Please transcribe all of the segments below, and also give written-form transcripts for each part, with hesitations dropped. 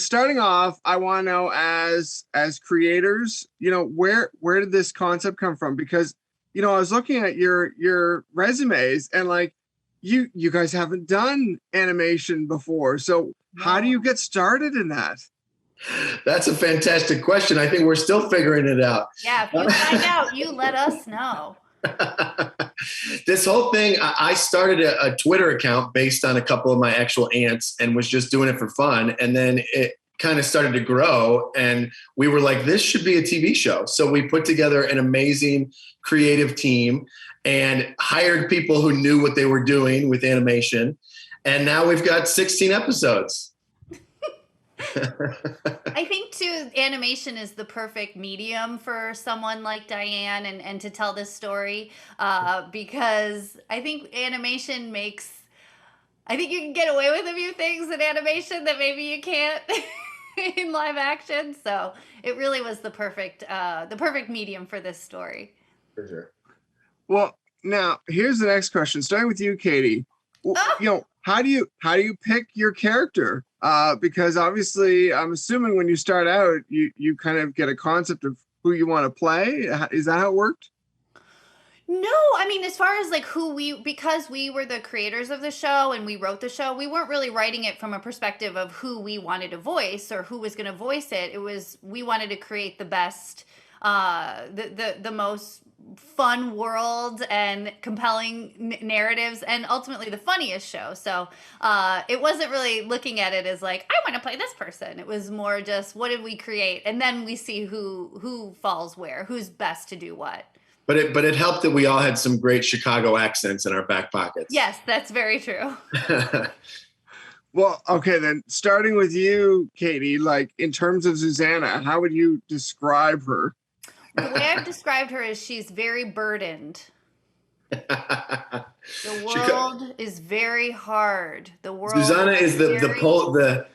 starting off, I want to know as creators, where did this concept come from? Because I was looking at your resumes and like you guys haven't done animation before. So how do you No. get started in that? That's a fantastic question. I think we're still figuring it out. Yeah, if you find out, you let us know. This whole thing, I started a Twitter account based on a couple of my actual aunts and was just doing it for fun. And then it kind of started to grow and we were like, this should be a TV show. So we put together an amazing creative team and hired people who knew what they were doing with animation. And now we've got 16 episodes. I think too, animation is the perfect medium for someone like Diane and to tell this story because I think animation I think you can get away with a few things in animation that maybe you can't in live action. So it really was the perfect medium for this story. For sure. Well, now here's the next question. Starting with you, Katie. How do you pick your character? Because obviously, I'm assuming when you start out, you kind of get a concept of who you want to play. Is that how it worked? No, I mean, as far as like because we were the creators of the show and we wrote the show, we weren't really writing it from a perspective of who we wanted to voice or who was going to voice it. It was, we wanted to create the best, the most fun world and compelling narratives and ultimately the funniest show. So it wasn't really looking at it as like, I want to play this person. It was more just, what did we create? And then we see who falls where, who's best to do what. But it helped that we all had some great Chicago accents in our back pockets. Yes, that's very true. Well, okay, then starting with you, Katie, like in terms of Susanna, how would you describe her? The way I've described her is she's very burdened. The world is very hard. The world. Susanna is the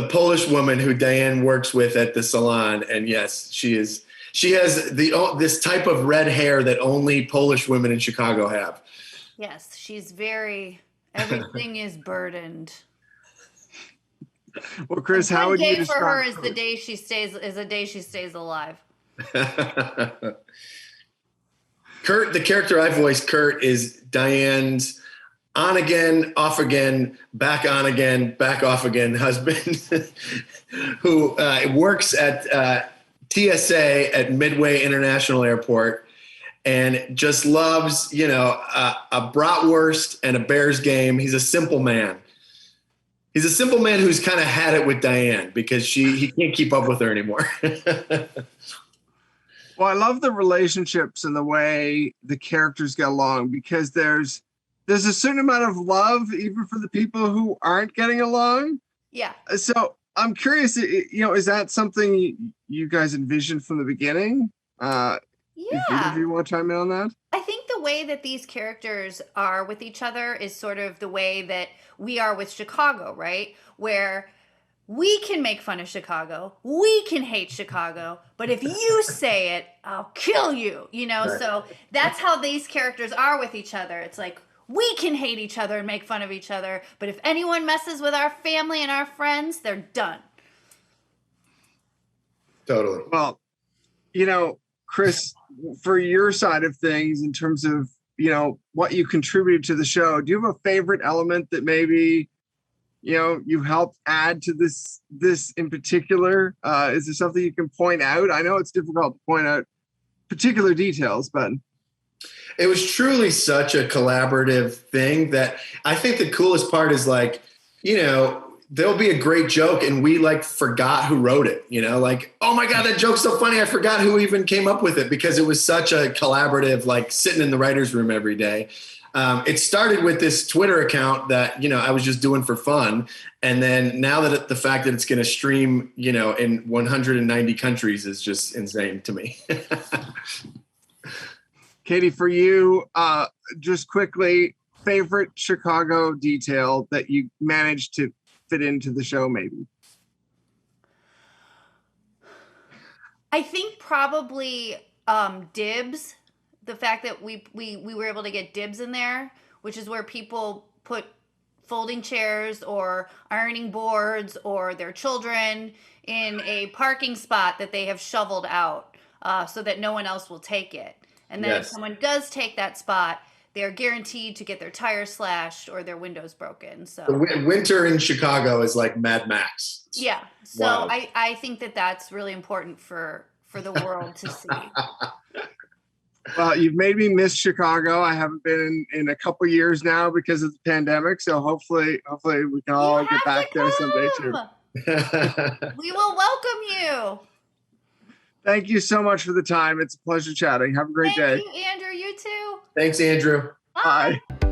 Polish woman who Diane works with at the salon, and yes, she is. She has this type of red hair that only Polish women in Chicago have. Yes, she's very. Everything is burdened. Well, Chris, how would you describe for her is the day she stays alive. Kurt, the character I voiced, Kurt, is Diane's on again, off again, back on again, back off again husband who works at TSA at Midway International Airport and just loves, a bratwurst and a Bears game. He's a simple man. He's a simple man who's kind of had it with Diane because he can't keep up with her anymore. Well, I love the relationships and the way the characters get along because there's a certain amount of love even for the people who aren't getting along. Yeah. So I'm curious, is that something you guys envisioned from the beginning? Yeah. If you want to chime in on that? I think the way that these characters are with each other is sort of the way that we are with Chicago, right? Where we can make fun of Chicago, we can hate Chicago, but if you say it, I'll kill you, Right. So that's how these characters are with each other. It's like, we can hate each other and make fun of each other, but if anyone messes with our family and our friends, they're done. Totally. Well, Chris, for your side of things, in terms of, what you contributed to the show, do you have a favorite element that maybe, you helped add to this in particular? Is there something you can point out? I know it's difficult to point out particular details, but it was truly such a collaborative thing that I think the coolest part is like, there'll be a great joke and we like forgot who wrote it, like, oh my God, that joke's so funny. I forgot who even came up with it because it was such a collaborative, like sitting in the writer's room every day. It started with this Twitter account that, I was just doing for fun. And then now that the fact that it's going to stream, in 190 countries is just insane to me. Katie, for you, just quickly, favorite Chicago detail that you managed to fit into the show, maybe? I think probably dibs. The fact that we were able to get dibs in there, which is where people put folding chairs or ironing boards or their children in a parking spot that they have shoveled out so that no one else will take it. And then if someone does take that spot, they're guaranteed to get their tires slashed or their windows broken. So the winter in Chicago is like Mad Max. Yeah. So wow. I think that that's really important for the world to see. Well, you've made me miss Chicago. I haven't been in a couple years now because of the pandemic. So hopefully we can all get back there someday too. We will welcome you. Thank you so much for the time. It's a pleasure chatting. Have a great day. Thank you, Andrew. You too. Thanks, Andrew. Bye. Bye.